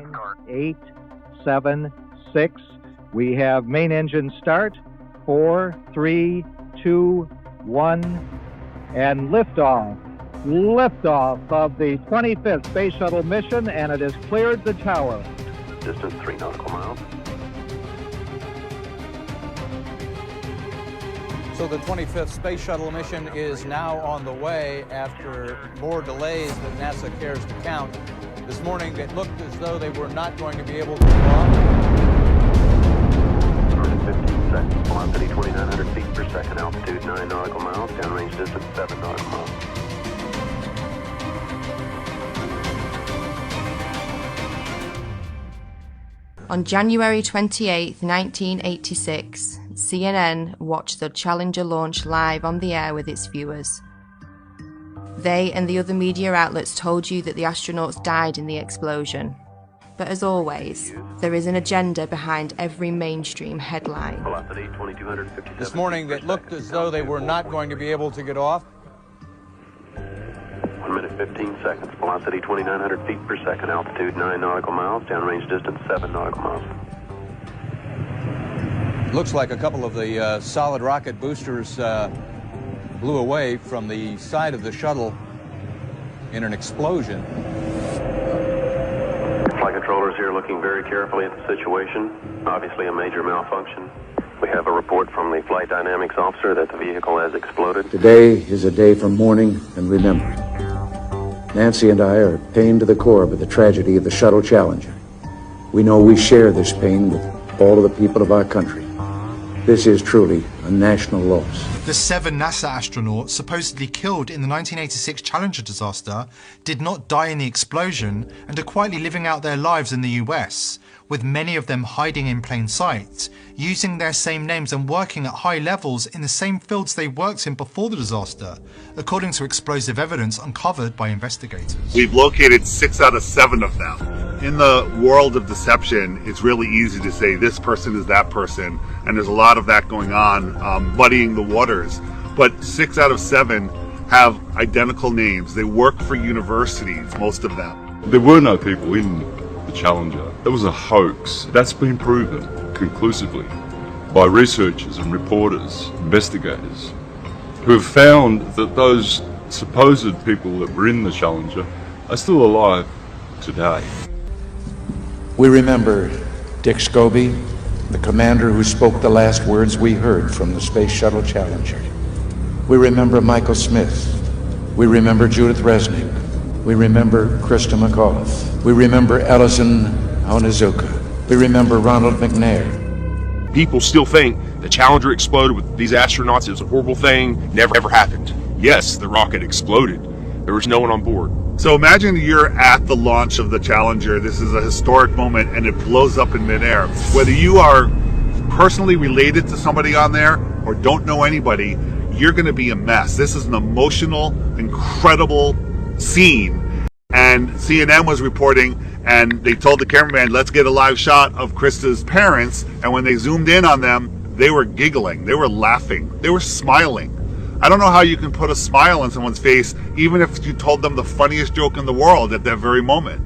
9, 8, 7, 6. We have main engine start. 4, 3, 2, 1, and liftoff. Liftoff of the 25th Space Shuttle mission, and it has cleared the tower. Distance 3 nautical miles. So the 25th Space Shuttle mission is now on the way after more delays than NASA cares to count. This morning it looked as though they were not going to be able to go off. 15 seconds, velocity 2,900 feet per second, altitude 9 nautical miles, downrange distance 7 nautical miles. On January 28, 1986, CNN watched the Challenger launch live on the air with its viewers. They and the other media outlets told you that the astronauts died in the explosion. But as always, there is an agenda behind every mainstream headline. Velocity 2,257 This morning it looked as though they were not going to be able to get off. 1 minute 15 seconds, velocity 2,900 feet per second, altitude 9 nautical miles, downrange distance 7 nautical miles. Looks like a couple of the solid rocket boosters blew away from the side of the shuttle in an explosion. Flight controllers here looking very carefully at the situation. Obviously a major malfunction. We have a report from the flight dynamics officer that the vehicle has exploded. Today is a day for mourning and remembering. Nancy and I are pained to the core by the tragedy of the Shuttle Challenger. We know we share this pain with all of the people of our country. This is truly a national loss. The 7 NASA astronauts supposedly killed in the 1986 Challenger disaster did not die in the explosion and are quietly living out their lives in the US, with many of them hiding in plain sight, using their same names and working at high levels in the same fields they worked in before the disaster, according to explosive evidence uncovered by investigators. We've located 6 out of 7 of them. In the world of deception, it's really easy to say this person is that person, and there's a lot of that going on, muddying the waters. But 6 out of 7 have identical names. They work for universities, most of them. There were no people in the Challenger. It was a hoax. That's been proven conclusively by researchers and reporters, investigators, who have found that those supposed people that were in the Challenger are still alive today. We remember Dick Scobie, the commander who spoke the last words we heard from the Space Shuttle Challenger. We remember Michael Smith. We remember Judith Resnick. We remember Krista McAuliffe. We remember Ellison Onizuka. We remember Ronald McNair. People still think the Challenger exploded with these astronauts. It was a horrible thing. Never ever happened. Yes, the rocket exploded. There was no one on board. So imagine you're at the launch of the Challenger. This is a historic moment and it blows up in midair. Whether you are personally related to somebody on there or don't know anybody, you're going to be a mess. This is an emotional, incredible scene. And CNN was reporting and they told the cameraman, let's get a live shot of Krista's parents. And when they zoomed in on them, they were giggling, they were laughing, they were smiling. I don't know how you can put a smile on someone's face, even if you told them the funniest joke in the world at that very moment.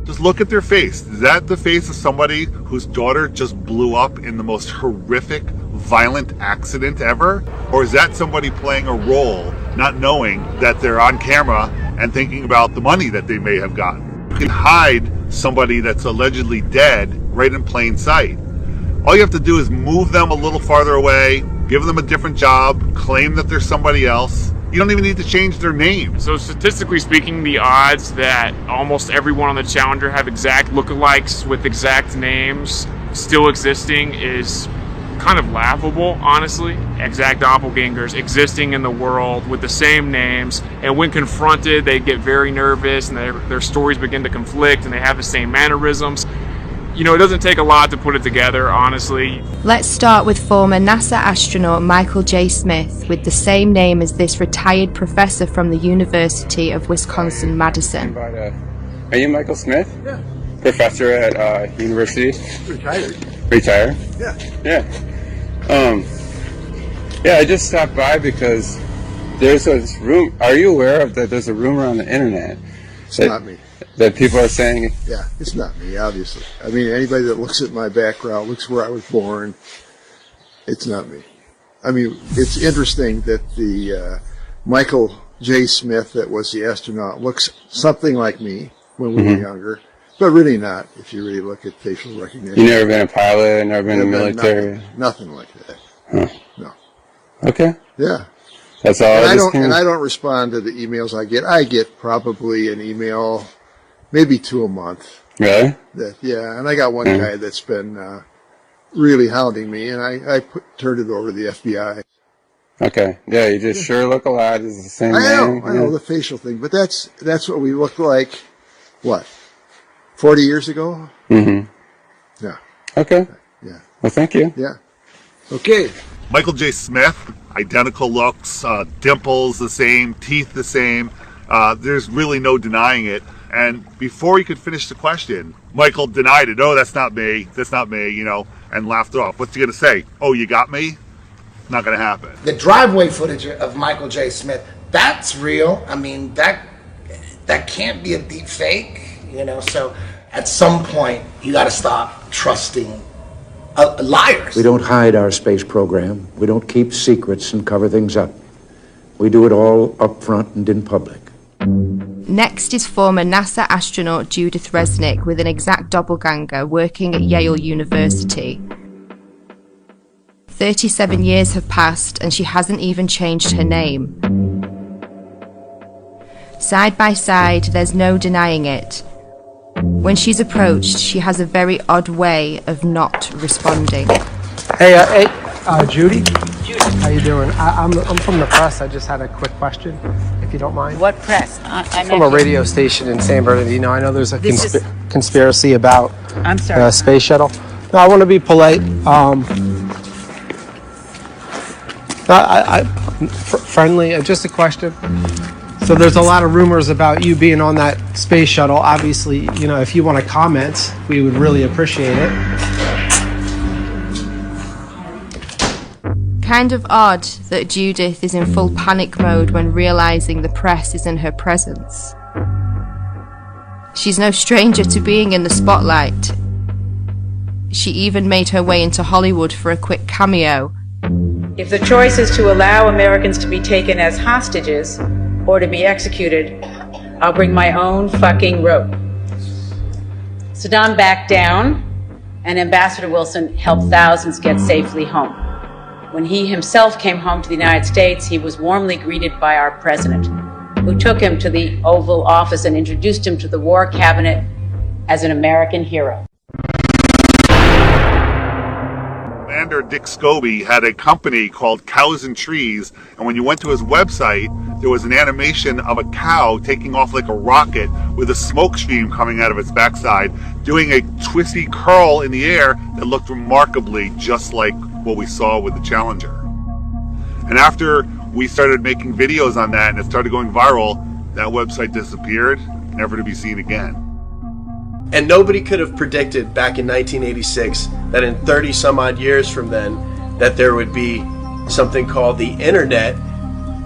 Just look at their face. Is that the face of somebody whose daughter just blew up in the most horrific, violent accident ever? Or is that somebody playing a role, not knowing that they're on camera and thinking about the money that they may have gotten? You can hide somebody that's allegedly dead right in plain sight. All you have to do is move them a little farther away, give them a different job, claim that they're somebody else. You don't even need to change their name. So statistically speaking, the odds that almost everyone on the Challenger have exact lookalikes with exact names still existing is kind of laughable, honestly. Exact doppelgangers existing in the world with the same names, and when confronted, they get very nervous and their stories begin to conflict and they have the same mannerisms. You know, it doesn't take a lot to put it together, honestly. Let's start with former NASA astronaut Michael J. Smith, with the same name as this retired professor from the University of Wisconsin-Madison. Are you Michael Smith? Yeah. Professor at university? Retired. Retired? Yeah. Yeah. Yeah, I just stopped by because there's this room. Are you aware of that? There's a rumor on the internet. It's not me. that people are saying? Yeah, it's not me, obviously. I mean, anybody that looks at my background, looks where I was born, it's not me. I mean, it's interesting that the Michael J. Smith that was the astronaut looks something like me when we were younger, but really not if you really look at facial recognition. You never been a pilot, never been in the military? Nothing like that. Huh. No. Okay. Yeah. That's all. And I don't respond to the emails I get. I get probably an email, maybe 2 a month. Really? Yeah, and I got one guy that's been really hounding me, and I turned it over to the FBI. Okay. Yeah, you just sure look alike. It's the same name. I know the facial thing, but that's what we looked like. What? 40 years ago? Mm-hmm. Yeah. Okay. Yeah. Well, thank you. Yeah. Okay. Michael J. Smith, identical looks, dimples the same, teeth the same. There's really no denying it. And before he could finish the question, Michael denied it. Oh, that's not me, you know, and laughed it off. What's he going to say? Oh, you got me? Not going to happen. The driveway footage of Michael J. Smith, that's real. I mean, that can't be a deep fake, you know. So at some point, you got to stop trusting liars. We don't hide our space program. We don't keep secrets and cover things up. We do it all up front and in public. Next is former NASA astronaut Judith Resnick with an exact doppelganger working at Yale University. 37 years have passed and she hasn't even changed her name. Side by side, there's no denying it. When she's approached, she has a very odd way of not responding. Hey, Judy? Judy. How you doing? I'm from the press. I just had a quick question, if you don't mind. What press? I'm from a radio station in San Bernardino. I know there's a conspiracy about the space shuttle. No, I want to be polite. Friendly, just a question. So there's a lot of rumors about you being on that space shuttle. Obviously, you know, if you want to comment, we would really appreciate it. Kind of odd that Judith is in full panic mode when realizing the press is in her presence. She's no stranger to being in the spotlight. She even made her way into Hollywood for a quick cameo. If the choice is to allow Americans to be taken as hostages or to be executed, I'll bring my own fucking rope. Saddam backed down, and Ambassador Wilson helped thousands get safely home. When he himself came home to the United States, he was warmly greeted by our president, who took him to the Oval Office and introduced him to the War Cabinet as an American hero. Commander Dick Scobie had a company called Cows and Trees, and when you went to his website, there was an animation of a cow taking off like a rocket with a smoke stream coming out of its backside, doing a twisty curl in the air that looked remarkably just like what we saw with the Challenger. And after we started making videos on that and it started going viral, that website disappeared, never to be seen again. And nobody could have predicted back in 1986 that in 30 some odd years from then that there would be something called the internet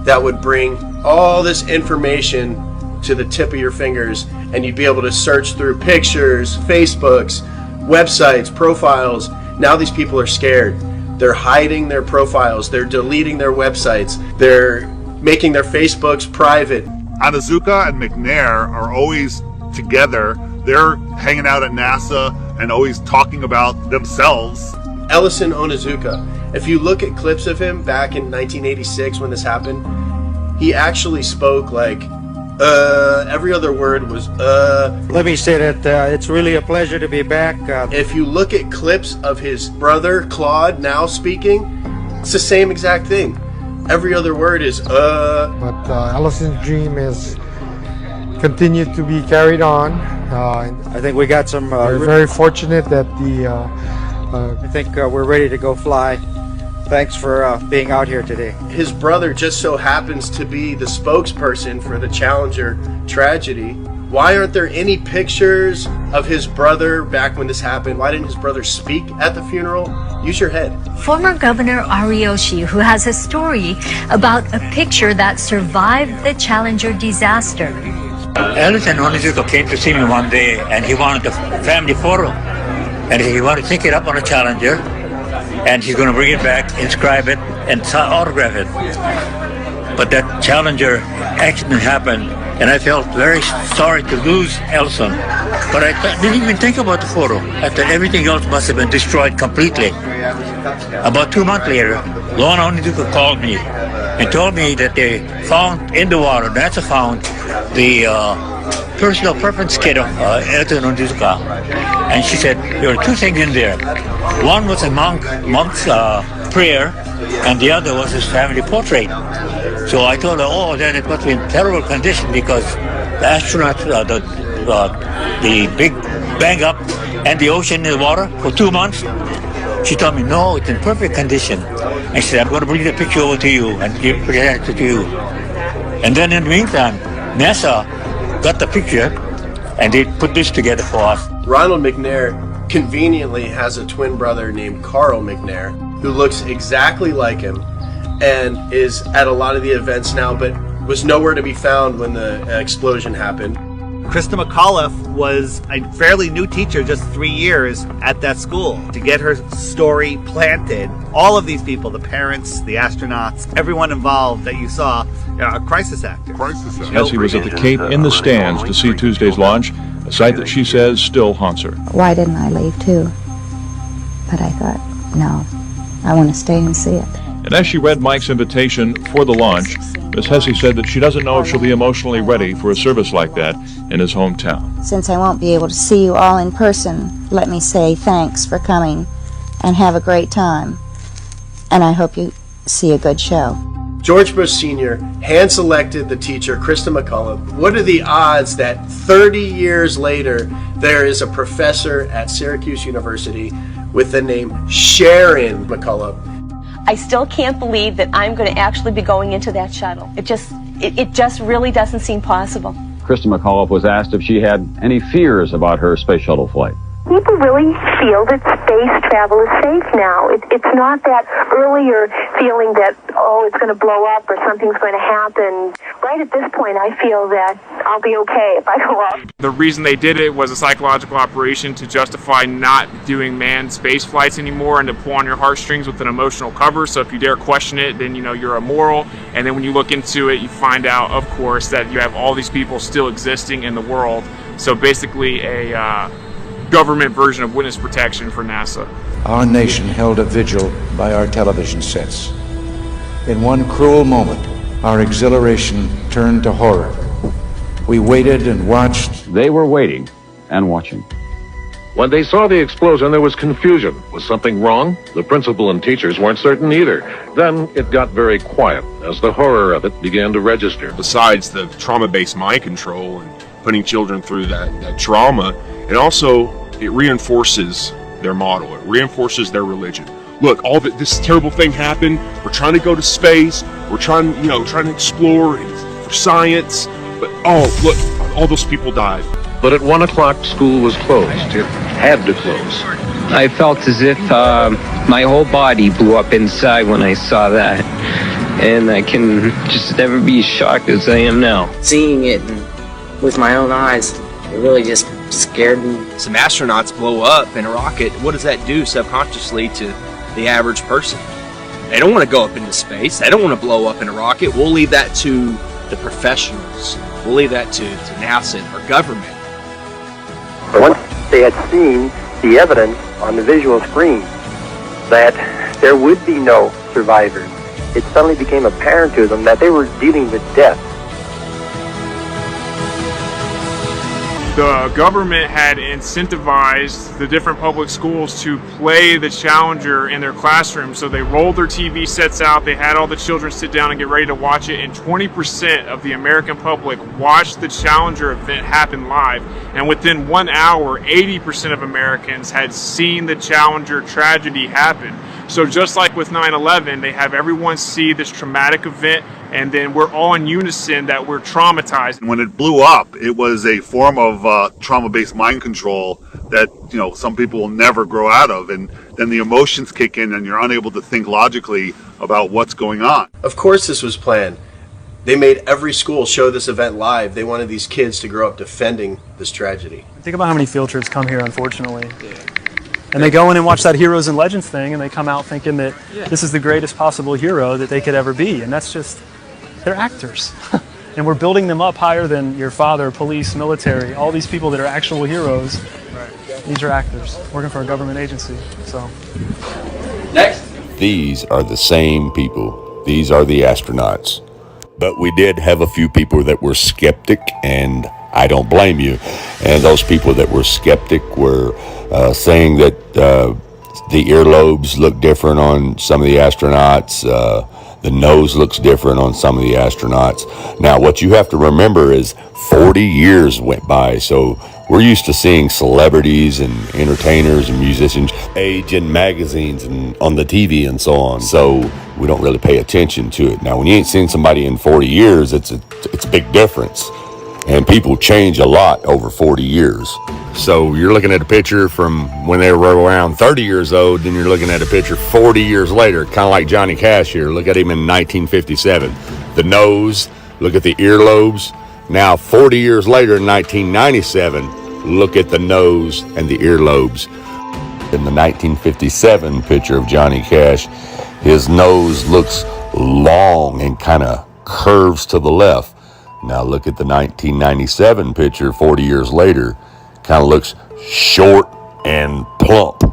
that would bring all this information to the tip of your fingers, and you'd be able to search through pictures, Facebooks, websites, profiles. Now these people are scared. They're hiding their profiles, they're deleting their websites, they're making their Facebooks private. Onizuka and McNair are always together. They're hanging out at NASA and always talking about themselves. Ellison Onizuka, if you look at clips of him back in 1986 when this happened, he actually spoke like, every other word was, Let me say that it's really a pleasure to be back. If you look at clips of his brother, Claude, now speaking, it's the same exact thing. Every other word is, But Ellison's dream is continued to be carried on. I think we got some... we're very fortunate that I think we're ready to go fly. Thanks for being out here today. His brother just so happens to be the spokesperson for the Challenger tragedy. Why aren't there any pictures of his brother back when this happened? Why didn't his brother speak at the funeral? Use your head. Former Governor Ariyoshi, who has a story about a picture that survived the Challenger disaster. Ellison Onizuka came to see me one day, and he wanted a family photo. And he wanted to take it up on a Challenger, and he's going to bring it back, inscribe it, and autograph it. But that Challenger accident happened, and I felt very sorry to lose Ellison. But I didn't even think about the photo. I thought everything else must have been destroyed completely. About 2 months later, Lorna Onizuka called me and told me that they found in the water, NASA found the personal preference kit of Ellison Onizuka. And she said there were two things in there. One was a monk's prayer, and the other was his family portrait. So I told her, oh, then it must be in terrible condition because the astronauts, the big bang up and the ocean in the water for 2 months. She told me, no, it's in perfect condition. And she said, I'm going to bring the picture over to you and present it to you. And then in the meantime, NASA got the picture and they put this together for us. Ronald McNair conveniently has a twin brother named Carl McNair who looks exactly like him and is at a lot of the events now, but was nowhere to be found when the explosion happened. Krista McAuliffe was a fairly new teacher, just 3 years at that school. To get her story planted, all of these people, the parents, the astronauts, everyone involved that you saw, a crisis actor. Essie was at the Cape in the stands to see Tuesday's launch, a sight that she says still haunts her. Why didn't I leave too? But I thought, no, I want to stay and see it. And as she read Mike's invitation for the launch, Miss Hesse said that she doesn't know if she'll be emotionally ready for a service like that in his hometown. Since I won't be able to see you all in person, let me say thanks for coming and have a great time. And I hope you see a good show. George Bush Sr. hand-selected the teacher, Krista McAuliffe. What are the odds that 30 years later, there is a professor at Syracuse University with the name Sharon McAuliffe? I still can't believe that I'm going to actually be going into that shuttle. It just really doesn't seem possible. Krista McAuliffe was asked if she had any fears about her space shuttle flight. People really feel that space travel is safe now. It's not that earlier feeling that, oh, it's going to blow up or something's going to happen. Right at this point, I feel that I'll be okay if I go up. The reason they did it was a psychological operation to justify not doing manned space flights anymore and to pull on your heartstrings with an emotional cover. So if you dare question it, then you know you're immoral. And then when you look into it, you find out, of course, that you have all these people still existing in the world. So basically a government version of witness protection for NASA. Our nation held a vigil by our television sets. In one cruel moment, our exhilaration turned to horror. We waited and watched. They were waiting and watching. When they saw the explosion, there was confusion. Was something wrong? The principal and teachers weren't certain either. Then it got very quiet as the horror of it began to register. Besides the trauma-based mind control and putting children through that trauma, and also it reinforces their model. It reinforces their religion. Look, this terrible thing happened. We're trying to go to space. We're trying to explore for science. But look, all those people died. But at 1 o'clock, school was closed. It had to close. I felt as if my whole body blew up inside when I saw that. And I can just never be as shocked as I am now. Seeing it with my own eyes, it really just scared me. Some astronauts blow up in a rocket. What does that do subconsciously to the average person? They don't want to go up into space. They don't want to blow up in a rocket. We'll leave that to the professionals. We'll leave that to NASA and our government. Once they had seen the evidence on the visual screen that there would be no survivors, it suddenly became apparent to them that they were dealing with death. The government had incentivized the different public schools to play the Challenger in their classrooms. So they rolled their TV sets out, they had all the children sit down and get ready to watch it, and 20% of the American public watched the Challenger event happen live. And within 1 hour, 80% of Americans had seen the Challenger tragedy happen. So just like with 9/11, they have everyone see this traumatic event, and then we're all in unison that we're traumatized. When it blew up, it was a form of trauma-based mind control that, some people will never grow out of, and then the emotions kick in and you're unable to think logically about what's going on. Of course this was planned. They made every school show this event live. They wanted these kids to grow up defending this tragedy. Think about how many field trips come here, unfortunately. And they go in and watch that Heroes and Legends thing, and they come out thinking that this is the greatest possible hero that they could ever be. And that's just, they're actors. And we're building them up higher than your father, police, military, all these people that are actual heroes. These are actors working for a government agency. So. Next. These are the same people. These are the astronauts. But we did have a few people that were skeptic, and I don't blame you. And those people that were skeptic were saying that the earlobes look different on some of the astronauts. The nose looks different on some of the astronauts. Now, what you have to remember is 40 years went by, so we're used to seeing celebrities and entertainers and musicians age in magazines and on the TV and so on. So we don't really pay attention to it. Now, when you ain't seen somebody in 40 years, it's a big difference. And people change a lot over 40 years. So you're looking at a picture from when they were around 30 years old, then you're looking at a picture 40 years later, kind of like Johnny Cash here. Look at him in 1957. The nose, look at the earlobes. Now, 40 years later in 1997, look at the nose and the earlobes. In the 1957 picture of Johnny Cash, his nose looks long and kind of curves to the left. Now look at the 1997 picture 40 years later. Kind of looks short and plump,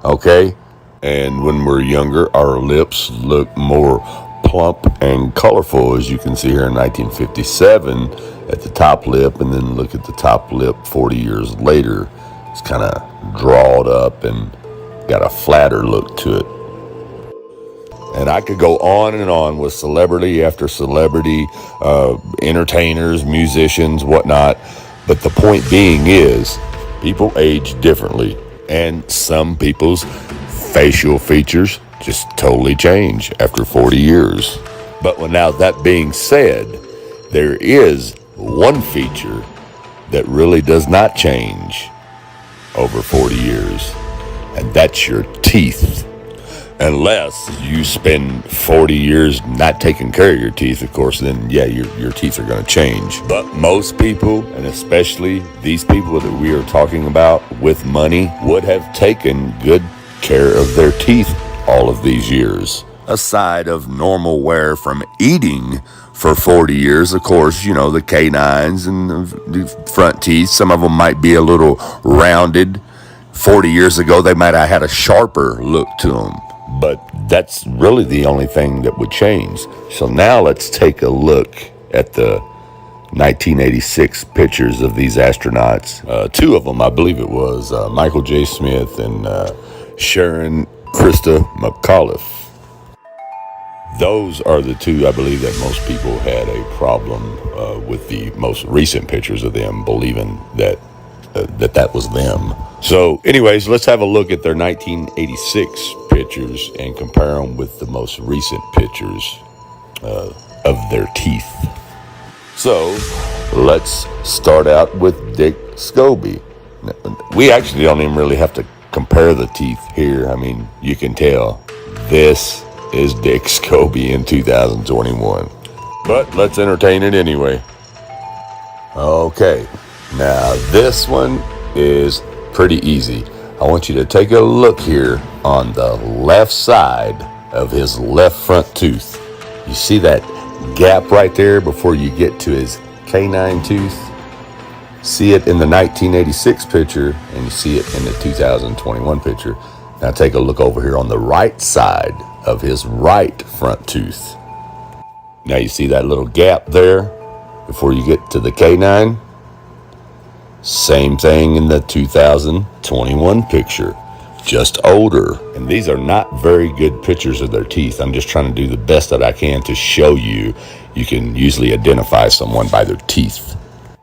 okay? And when we're younger, our lips look more plump and colorful, as you can see here in 1957 at the top lip, and then look at the top lip 40 years later. It's kind of drawed up and got a flatter look to it. And I could go on and on with celebrity after celebrity, entertainers, musicians, whatnot. But the point being is, people age differently. And some people's facial features just totally change after 40 years. But now that being said, there is one feature that really does not change over 40 years. And that's your teeth. Unless you spend 40 years not taking care of your teeth, of course, then yeah, your teeth are going to change. But most people, and especially these people that we are talking about with money, would have taken good care of their teeth all of these years. Aside of normal wear from eating for 40 years, of course, you know, the canines and the front teeth, some of them might be a little rounded. 40 years ago, they might have had a sharper look to them. But that's really the only thing that would change. So now let's take a look at the 1986 pictures of these astronauts. Two of them, I believe it was Michael J. Smith and Sharon Krista McAuliffe. Those are the two, I believe, that most people had a problem with the most recent pictures of them, believing that that was them. So anyways, let's have a look at their 1986 pictures and compare them with the most recent pictures of their teeth. So let's start out with Dick Scobie. We actually don't even really have to compare the teeth here. I mean, you can tell this is Dick Scobie in 2021. But let's entertain it anyway. Okay, now this one is pretty easy. I want you to take a look here on the left side of his left front tooth. You see that gap right there before you get to his canine tooth? See it in the 1986 picture, and you see it in the 2021 picture. Now take a look over here on the right side of his right front tooth. Now you see that little gap there before you get to the canine? Same thing in the 2021 picture, just older. And these are not very good pictures of their teeth. I'm just trying to do the best that I can to show you. You can usually identify someone by their teeth.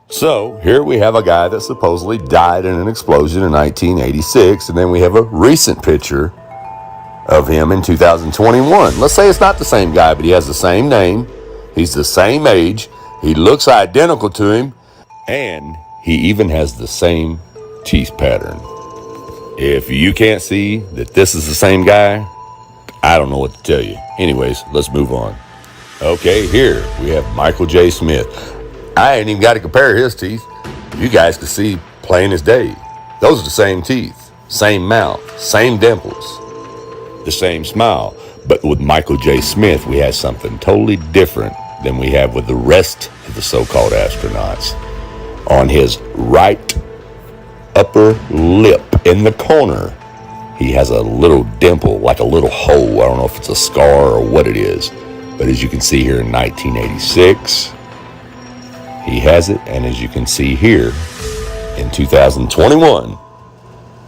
So here we have a guy that supposedly died in an explosion in 1986, and then we have a recent picture of him in 2021. Let's say it's not the same guy, but he has the same name, he's the same age, he looks identical to him, and he even has the same teeth pattern. If you can't see that this is the same guy, I don't know what to tell you. Anyways, let's move on. Okay, here we have Michael J. Smith. I ain't even got to compare his teeth. You guys can see plain as day. Those are the same teeth, same mouth, same dimples, the same smile. But with Michael J. Smith, we have something totally different than we have with the rest of the so-called astronauts. On his right upper lip in the corner, he has a little dimple, like a little hole. I don't know if it's a scar or what it is. But as you can see here in 1986, he has it. And as you can see here in 2021,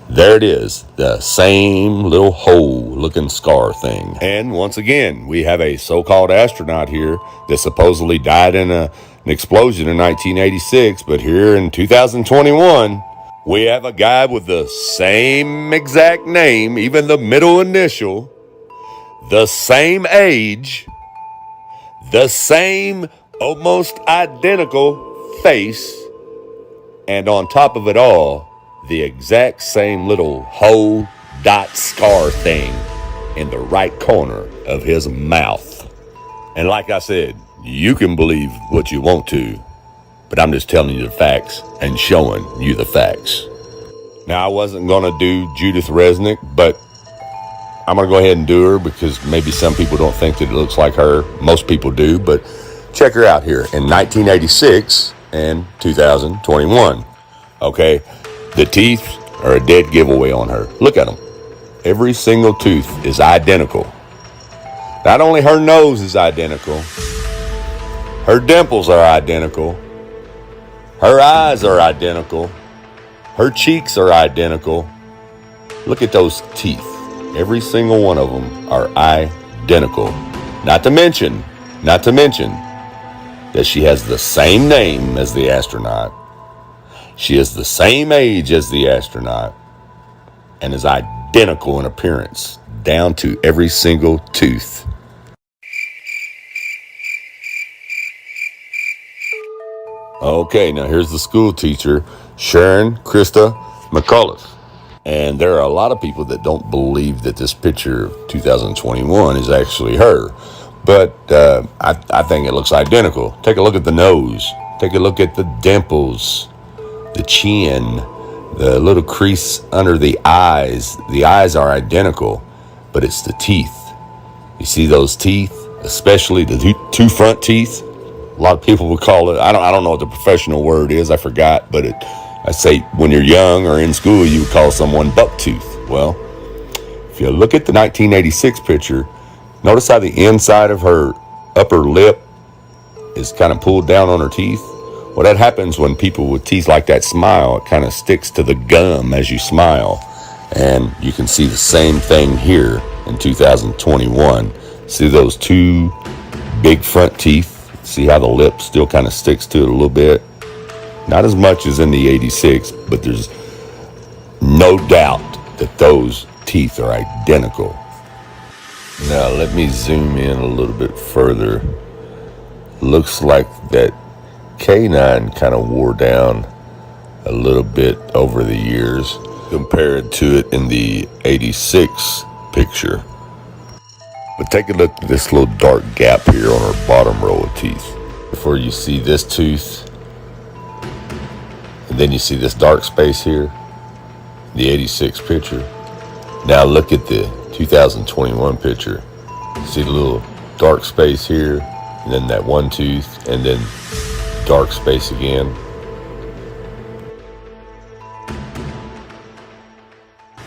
there it is, the same little hole-looking scar thing. And once again, we have a so-called astronaut here that supposedly died in an explosion in 1986. But here in 2021, we have a guy with the same exact name, even the middle initial, the same age, the same almost identical face, and on top of it all, the exact same little hole dot scar thing in the right corner of his mouth. And like I said, you can believe what you want to, but I'm just telling you the facts and showing you the facts. Now, I wasn't going to do Judith Resnick, but I'm going to go ahead and do her because maybe some people don't think that it looks like her. Most people do, but check her out here in 1986 and 2021. Okay, the teeth are a dead giveaway on her. Look at them. Every single tooth is identical. Not only her nose is identical, her dimples are identical, her eyes are identical, her cheeks are identical. Look at those teeth. Every single one of them are identical. Not to mention that she has the same name as the astronaut. She is the same age as the astronaut and is identical in appearance, down to every single tooth. Okay, now here's the school teacher, Sharon Krista McAuliffe. And there are a lot of people that don't believe that this picture of 2021 is actually her. But I think it looks identical. Take a look at the nose. Take a look at the dimples, the chin, the little crease under the eyes. The eyes are identical, but it's the teeth. You see those teeth, especially the two front teeth? A lot of people would call it, I don't know what the professional word is, I forgot, but I say when you're young or in school, you would call someone buck tooth. Well, if you look at the 1986 picture, notice how the inside of her upper lip is kind of pulled down on her teeth. Well, that happens when people with teeth like that smile. It kind of sticks to the gum as you smile. And you can see the same thing here in 2021. See those two big front teeth? See how the lip still kind of sticks to it a little bit? Not as much as in the 86, but there's no doubt that those teeth are identical. Now let me zoom in a little bit further. Looks like that canine kind of wore down a little bit over the years compared to it in the 86 picture. But take a look at this little dark gap here on her bottom row of teeth. Before you see this tooth, and then you see this dark space here, the 86 picture. Now look at the 2021 picture. See the little dark space here, and then that one tooth, and then dark space again.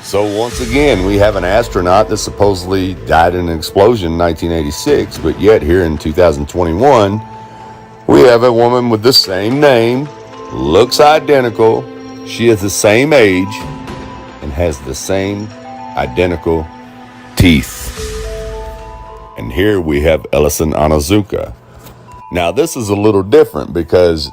So once again, we have an astronaut that supposedly died in an explosion in 1986, but yet here in 2021, we have a woman with the same name, looks identical, she is the same age, and has the same identical teeth. And here we have Ellison Onizuka. Now this is a little different because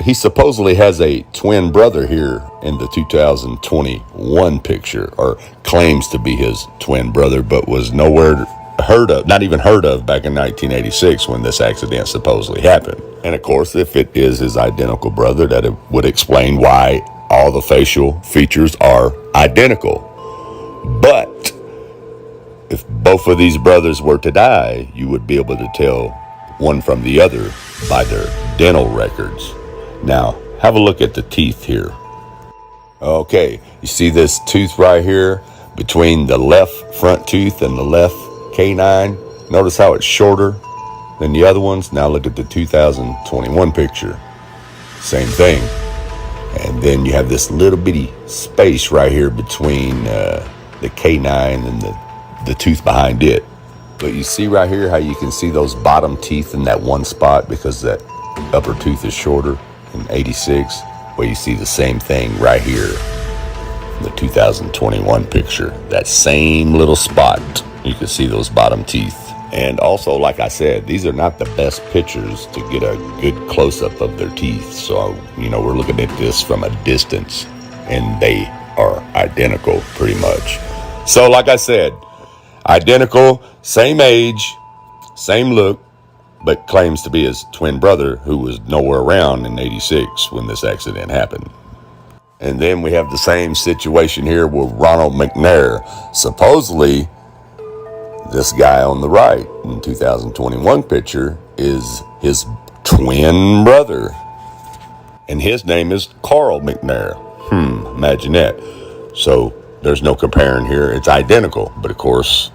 he supposedly has a twin brother here in the 2021 picture, or claims to be his twin brother, but was nowhere heard of, not even heard of back in 1986 when this accident supposedly happened. And of course, if it is his identical brother, that it would explain why all the facial features are identical. But if both of these brothers were to die, you would be able to tell one from the other by their dental records. Now, have a look at the teeth here. Okay, you see this tooth right here between the left front tooth and the left canine? Notice how it's shorter than the other ones? Now look at the 2021 picture. Same thing. And then you have this little bitty space right here between the canine and the tooth behind it. But you see right here how you can see those bottom teeth in that one spot because that upper tooth is shorter in 86? Well, you see the same thing right here in the 2021 picture. That same little spot, you can see those bottom teeth. And also, like I said, these are not the best pictures to get a good close-up of their teeth. So, you know, we're looking at this from a distance, and they are identical pretty much. So, like I said, identical, same age, same look, but claims to be his twin brother who was nowhere around in 86 when this accident happened. And then we have the same situation here with Ronald McNair. Supposedly, this guy on the right in 2021 picture is his twin brother. And his name is Carl McNair. Imagine that. So there's no comparing here. It's identical, but of course,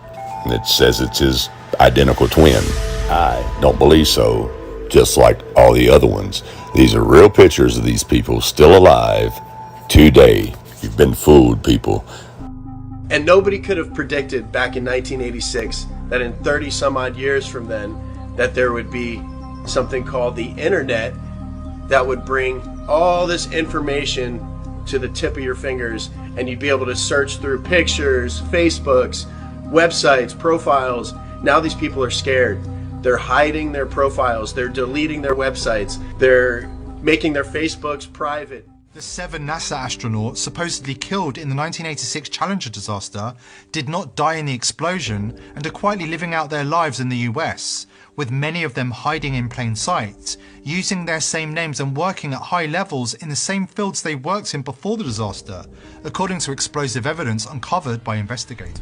it says it's his identical twin. I don't believe so, just like all the other ones. These are real pictures of these people still alive today. You've been fooled, people. And nobody could have predicted back in 1986 that in 30 some odd years from then that there would be something called the internet that would bring all this information to the tip of your fingers, and you'd be able to search through pictures, Facebooks, websites, profiles. Now these people are scared. They're hiding their profiles. They're deleting their websites. They're making their Facebooks private. The 7 NASA astronauts supposedly killed in the 1986 Challenger disaster did not die in the explosion and are quietly living out their lives in the US, with many of them hiding in plain sight, using their same names and working at high levels in the same fields they worked in before the disaster, according to explosive evidence uncovered by investigators.